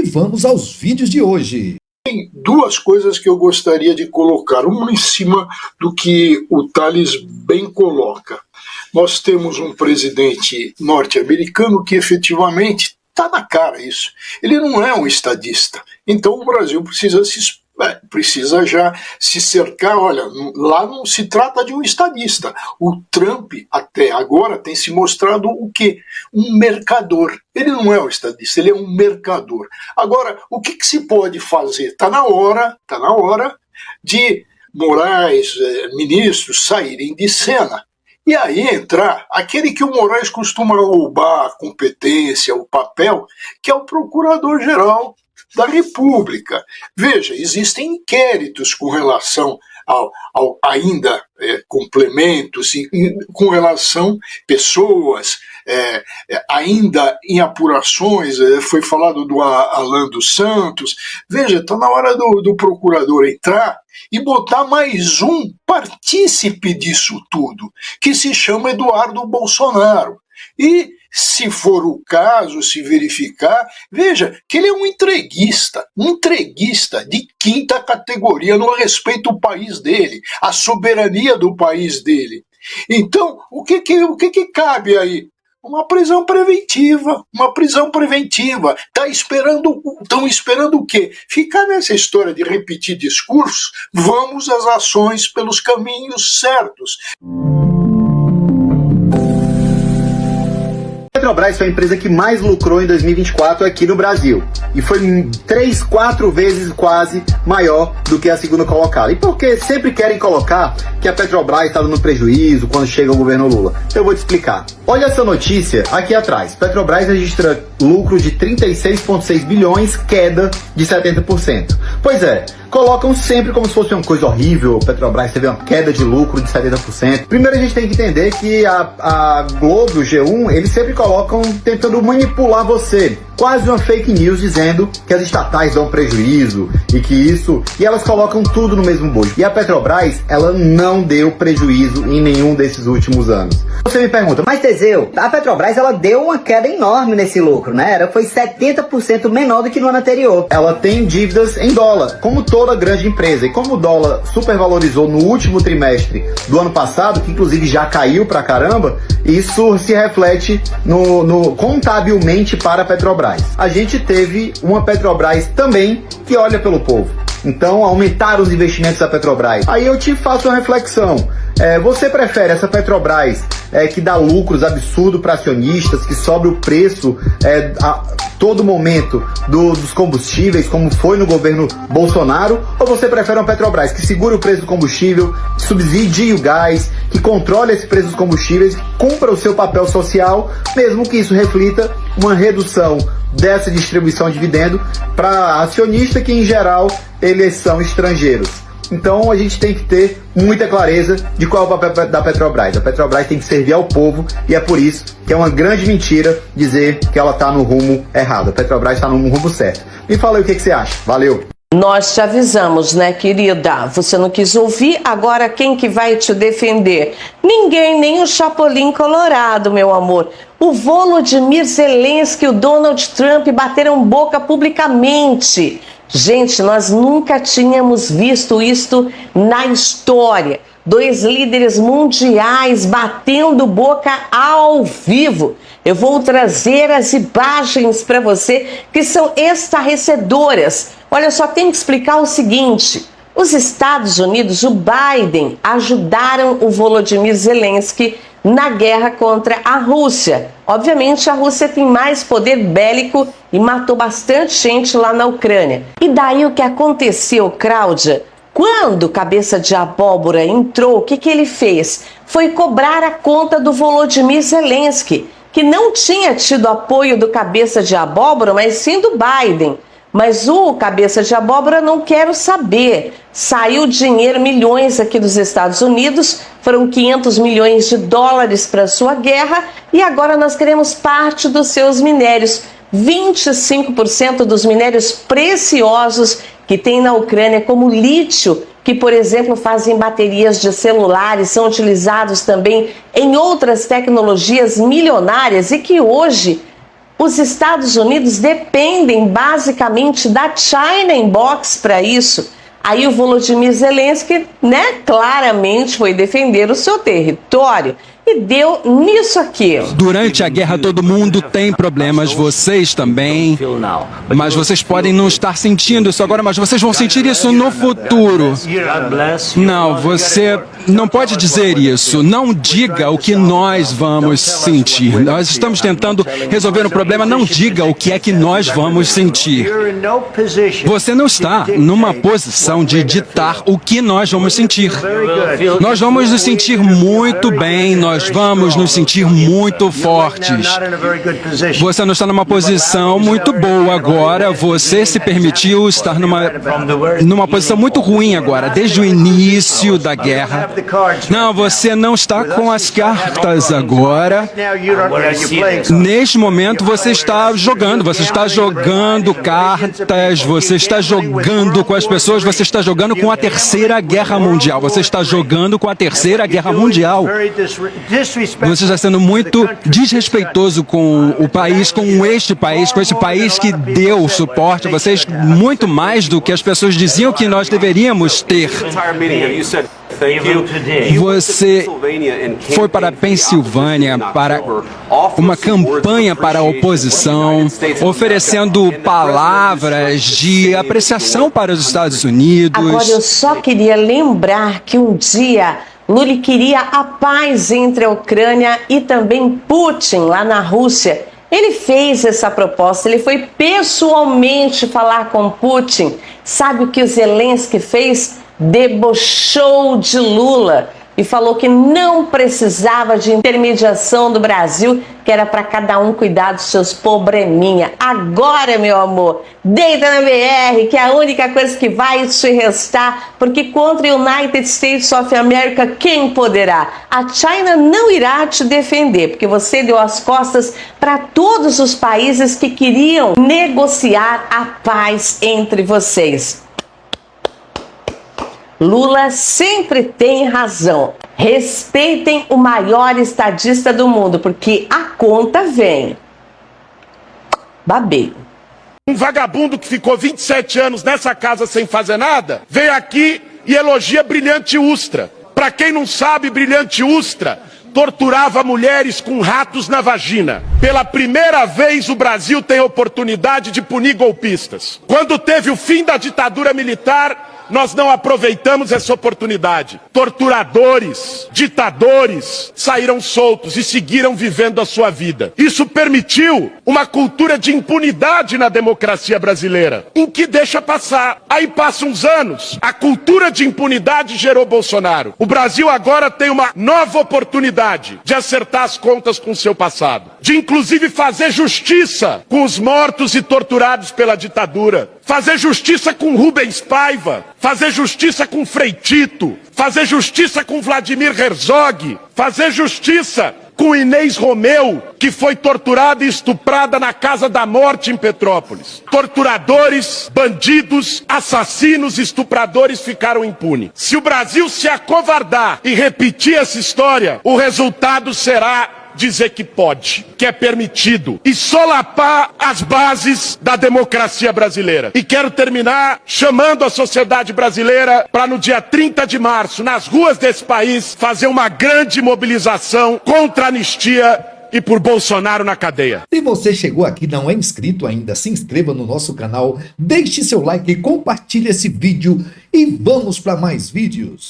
vamos aos vídeos de hoje. Tem duas coisas que eu gostaria de colocar, uma em cima do que o Tales bem coloca. Nós temos um presidente norte-americano que efetivamente está na cara isso. Ele não é um estadista. Então o Brasil precisa já se cercar. Olha, lá não se trata de um estadista. O Trump até agora tem se mostrado o quê? Um mercador. Ele não é um estadista, ele é um mercador. Agora, o que se pode fazer? Está na hora de Moraes, ministros, saírem de cena. E aí entrar aquele que o Moraes costuma roubar a competência, o papel, que é o Procurador-Geral da República. Veja, existem inquéritos com relação ao ainda complementos, com relação a pessoas ainda em apurações. Foi falado do Alan dos Santos. Veja, está na hora do procurador entrar e botar mais um partícipe disso tudo, que se chama Eduardo Bolsonaro. E, se for o caso, se verificar, veja que ele é um entreguista de quinta categoria, não respeita o país dele, a soberania do país dele. Então, o que cabe aí? Uma prisão preventiva. Estão esperando o quê? Ficar nessa história de repetir discursos, vamos às ações pelos caminhos certos. A Petrobras foi a empresa que mais lucrou em 2024 aqui no Brasil. E foi 3, 4 vezes quase maior do que a segunda colocada. E por que sempre querem colocar que a Petrobras está dando prejuízo quando chega o governo Lula? Eu vou te explicar. Olha essa notícia aqui atrás. Petrobras registra lucro de 36,6 bilhões, queda de 70%. Pois é, colocam sempre como se fosse uma coisa horrível. Petrobras teve uma queda de lucro de 70%. Primeiro a gente tem que entender que a Globo, o G1, eles sempre colocam tentando manipular você. Quase uma fake news dizendo que as estatais dão prejuízo e elas colocam tudo no mesmo bojo. E a Petrobras, ela não deu prejuízo em nenhum desses últimos anos. Você me pergunta, mas Teseu, a Petrobras ela deu uma queda enorme nesse lucro, né? Foi 70% menor do que no ano anterior. Ela tem dívidas em dólar, como toda grande empresa. E como o dólar supervalorizou no último trimestre do ano passado, que inclusive já caiu pra caramba, isso se reflete contabilmente para a Petrobras. A gente teve uma Petrobras também que olha pelo povo. Então, aumentaram os investimentos da Petrobras. Aí eu te faço uma reflexão. Você prefere essa Petrobras que dá lucros absurdos para acionistas, que sobe o preço a todo momento dos combustíveis, como foi no governo Bolsonaro? Ou você prefere uma Petrobras que segura o preço do combustível, que subsidie o gás, que controle esse preço dos combustíveis, cumpra o seu papel social, mesmo que isso reflita uma redução dessa distribuição de dividendo para acionista que, em geral, eles são estrangeiros? Então a gente tem que ter muita clareza de qual é o papel da Petrobras. A Petrobras tem que servir ao povo e é por isso que é uma grande mentira dizer que ela está no rumo errado. A Petrobras está no rumo certo. Me fala aí o que você acha. Valeu! Nós te avisamos, né, querida? Você não quis ouvir, agora quem que vai te defender? Ninguém, nem o Chapolin Colorado, meu amor. O Volodymyr Zelensky e o Donald Trump bateram boca publicamente. Gente, nós nunca tínhamos visto isto na história. 2 líderes mundiais batendo boca ao vivo. Eu vou trazer as imagens para você que são estarrecedoras. Olha, só tem que explicar o seguinte. Os Estados Unidos, o Biden, ajudaram o Volodymyr Zelensky na guerra contra a Rússia. Obviamente, a Rússia tem mais poder bélico e matou bastante gente lá na Ucrânia. E daí o que aconteceu, Cláudia? Quando o Cabeça de Abóbora entrou, o que ele fez? Foi cobrar a conta do Volodymyr Zelensky, que não tinha tido apoio do Cabeça de Abóbora, mas sim do Biden. Mas o Cabeça de Abóbora não quero saber. Saiu dinheiro, milhões aqui dos Estados Unidos, foram 500 milhões de dólares para a sua guerra e agora nós queremos parte dos seus minérios. 25% dos minérios preciosos que tem na Ucrânia, como lítio, que, por exemplo, fazem baterias de celulares, são utilizados também em outras tecnologias milionárias e que hoje Os Estados Unidos dependem basicamente da China Inbox para isso. Aí o Volodymyr Zelensky, claramente foi defender o seu território. E deu nisso aqui. Durante a guerra todo mundo tem problemas, vocês também. Mas vocês podem não estar sentindo isso agora, mas vocês vão sentir isso no futuro. Não, você não pode dizer isso. Não diga o que nós vamos sentir. Nós estamos tentando resolver um problema, não diga o que é que nós vamos sentir. Você não está numa posição de ditar o que nós vamos sentir. Nós vamos nos sentir muito bem, nós vamos nos sentir muito fortes. Você não está numa posição muito boa agora, você se permitiu estar numa posição muito ruim agora, desde o início da guerra. Não, você não está com as cartas agora. Neste momento você está jogando cartas, você está jogando com as pessoas, você está jogando com a Terceira Guerra Mundial. Você está jogando com a Terceira Guerra Mundial. Você está sendo muito desrespeitoso com o país, com este país, com esse país que deu suporte a vocês muito mais do que as pessoas diziam que nós deveríamos ter. Você foi para a Pensilvânia para uma campanha para a oposição, oferecendo palavras de apreciação para os Estados Unidos. Agora eu só queria lembrar que um dia Lula queria a paz entre a Ucrânia e também Putin lá na Rússia. Ele fez essa proposta, ele foi pessoalmente falar com Putin. Sabe o que o Zelensky fez? Debochou de Lula e falou que não precisava de intermediação do Brasil, que era para cada um cuidar dos seus probleminha. Agora, meu amor, deita na BR, que é a única coisa que vai te restar, porque contra o United States of America, quem poderá? A China não irá te defender, porque você deu as costas para todos os países que queriam negociar a paz entre vocês. Lula sempre tem razão. Respeitem o maior estadista do mundo, porque a conta vem. Babei. Um vagabundo que ficou 27 anos nessa casa sem fazer nada, veio aqui e elogia Brilhante Ustra. Para quem não sabe, Brilhante Ustra torturava mulheres com ratos na vagina. Pela primeira vez o Brasil tem oportunidade de punir golpistas. Quando teve o fim da ditadura militar, nós não aproveitamos essa oportunidade. Torturadores, ditadores saíram soltos e seguiram vivendo a sua vida. Isso permitiu uma cultura de impunidade na democracia brasileira, em que deixa passar. Aí passam uns anos, a cultura de impunidade gerou Bolsonaro. O Brasil agora tem uma nova oportunidade de acertar as contas com o seu passado, de inclusive fazer justiça com os mortos e torturados pela ditadura, fazer justiça com Rubens Paiva, fazer justiça com Frei Tito, fazer justiça com Vladimir Herzog, fazer justiça com Inês Romeu, que foi torturada e estuprada na Casa da Morte em Petrópolis. Torturadores, bandidos, assassinos, estupradores ficaram impunes. Se o Brasil se acovardar e repetir essa história, o resultado será dizer que pode, que é permitido, e solapar as bases da democracia brasileira. E quero terminar chamando a sociedade brasileira para no dia 30 de março, nas ruas desse país, fazer uma grande mobilização contra a anistia e por Bolsonaro na cadeia. Se você chegou aqui e não é inscrito ainda, se inscreva no nosso canal, deixe seu like e compartilhe esse vídeo e vamos para mais vídeos.